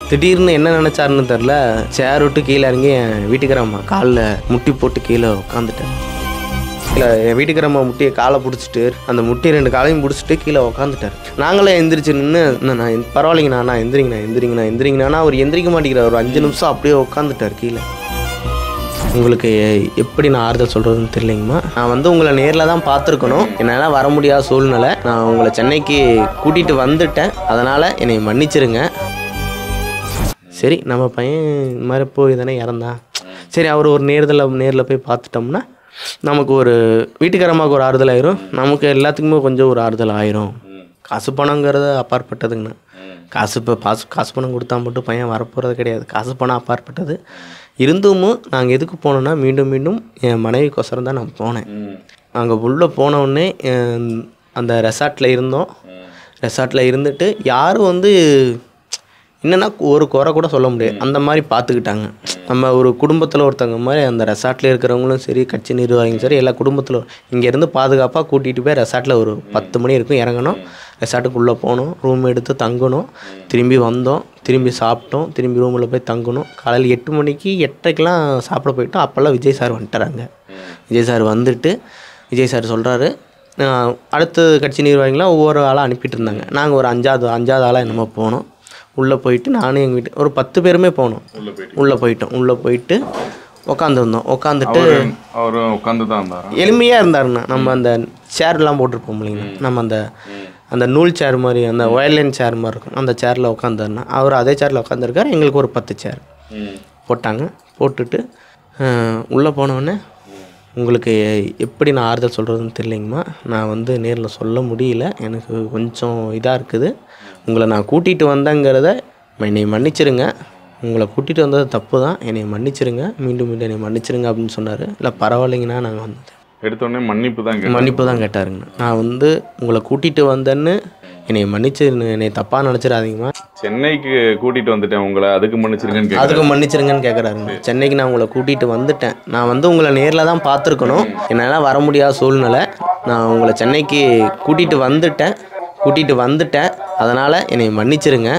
திடீர்னு என்ன நினச்சாருன்னு தெரில, சேர் விட்டு கீழே இறங்கி என் வீட்டுக்காரம்மா காலில் முட்டி போட்டு கீழே உட்காந்துட்டேன். இல்லை, என் வீட்டுக்காரம்மா முட்டியை காலை பிடிச்சிட்டு அந்த முட்டி 2 காலையும் பிடிச்சிட்டு கீழே உட்காந்துட்டார். நாங்களே எந்திரிச்சு நின்று, நான் பரவாயில்லைங்கண்ணா, நான் எந்திரிங்கண்ணா அவர் எந்திரிக்க மாட்டேங்கிறார். ஒரு 5 நிமிஷம் அப்படியே உட்காந்துட்டார் கீழே. உங்களுக்கு எப்படி நான் ஆறுதல் சொல்கிறதுன்னு தெரியலைங்கம்மா. நான் உங்களை நேரில் தான் பார்த்துருக்கணும். என்னால் வர முடியாத சூழ்நிலை. நான் உங்களை சென்னைக்கு கூட்டிகிட்டு வந்துட்டேன். அதனால் என்னை மன்னிச்சிருங்க. சரி, நம்ம பையன் இந்த மாதிரி போய் தானே இறந்தான். சரி, அவர் ஒரு நேரில் போய் பார்த்துட்டோம்னா நமக்கு ஒரு வீட்டுக்காரம்மாவுக்கு ஒரு ஆறுதல் ஆயிரும், நமக்கு எல்லாத்துக்குமே கொஞ்சம் ஒரு ஆறுதல் ஆயிரும். காசு பணங்கிறது அப்பாற்பட்டதுங்கண்ணா. காசு பணம் கொடுத்தா மட்டும் பையன் வரப்போகிறது கிடையாது. காசு பணம் அப்பாற்பட்டது. இருந்தும் நாங்கள் எதுக்கு போனோன்னா, மீண்டும் என் மனைவிக்கோசரம் தான் நான் போனேன். நாங்கள் உள்ளே போனோடனே அந்த ரெசார்ட்டில் இருந்தோம். ரெசார்ட்டில் இருந்துட்டு யாரும் என்னென்னா ஒரு குறை கூட சொல்ல முடியாது, அந்த மாதிரி பார்த்துக்கிட்டாங்க. நம்ம ஒரு குடும்பத்தில் ஒருத்தவங்க மாதிரி அந்த ரெசார்ட்டில் இருக்கிறவங்களும் சரி, கட்சி நிர்வாகியும் சரி, எல்லா குடும்பத்தில் இங்கேருந்து பாதுகாப்பாக கூட்டிகிட்டு போய் ரெசார்ட்டில் ஒரு 10 மணி இருக்கும் இறங்கணும். ரெசார்ட்டுக்குள்ளே போனோம், ரூம் எடுத்து தங்கணும், திரும்பி வந்தோம், திரும்பி சாப்பிட்டோம், திரும்பி ரூமில் போய் தங்கணும். காலையில் 8 மணிக்கு 8:30க்கெலாம் சாப்பிட போயிட்டோம். அப்போல்லாம் விஜய் சார் வந்துட்டுறாங்க. விஜய் சார் வந்துட்டு விஜய் சார் சொல்கிறாரு, அடுத்த கட்சி நிர்வாகிகளாம் ஒவ்வொரு ஆளாக அனுப்பிட்டு இருந்தாங்க. நாங்கள் ஒரு அஞ்சாவது ஆளாக என்னமோ போனோம். உள்ளே போயிட்டு நானும் எங்கள் வீட்டு ஒரு 10 பேருமே போனோம். உள்ளே போயிட்டு உட்காந்துருந்தோம். உட்காந்துட்டு எளிமையாக இருந்தாருண்ணா. நம்ம அந்த சேர்லாம் போட்டிருப்போம் இல்லைங்களா, நம்ம அந்த நூல் சேர் மாதிரி, அந்த வயலின் சேர் மாதிரி இருக்கும், அந்த சேரில் உட்காந்துருந்தா. அவர் அதே சேரில் உட்காந்துருக்கார். எங்களுக்கு ஒரு 10 சேர் போட்டாங்க. போட்டுட்டு உள்ளே போனோடனே, உங்களுக்கு எப்படி நான் ஆறுதல் சொல்கிறதுன்னு தெரியலைங்கம்மா. நான் நேரில் சொல்ல முடியல, எனக்கு கொஞ்சம் இதாக இருக்குது. உங்களை நான் கூட்டிகிட்டு வந்தேங்கிறத என்னை மன்னிச்சிருங்க. உங்களை கூட்டிகிட்டு வந்தது தப்பு தான், என்னை மன்னிச்சிருங்க, மீண்டும் என்னை மன்னிச்சிருங்க அப்படின்னு சொன்னார். இல்லை, பரவாயில்லைங்கண்ணா, நாங்கள் எடுத்தோடனே மன்னிப்பு தான் கேட்டாருங்கண்ணா. நான் உங்களை கூட்டிகிட்டு வந்தேன்னு என்னை என்னை தப்பாக நினச்சிடாதீங்கம்மா. சென்னைக்கு கூட்டிகிட்டு வந்துட்டேன் உங்களை, அதுக்கு மன்னிச்சிருங்கன்னு கேட்குறாருங்க. சென்னைக்கு நான் உங்களை கூட்டிகிட்டு வந்துட்டேன். நான் உங்களை நேரில் தான் பார்த்துருக்கணும். என்னால் வர முடியாத சூழ்நிலை. நான் உங்களை சென்னைக்கு கூட்டிகிட்டு வந்துட்டேன். அதனால் என்னை மன்னிச்சிருங்க.